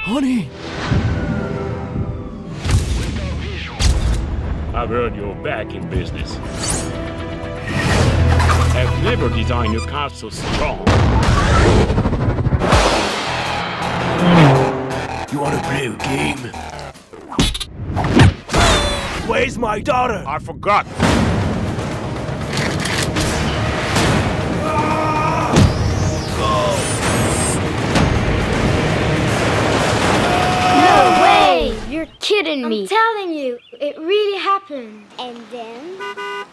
Honey! I've heard you're back in business. I've never designed a car so strong. You wanna play a game? Where's my daughter? I forgot. No way! You're kidding me. I'm telling you, it really happened. And then?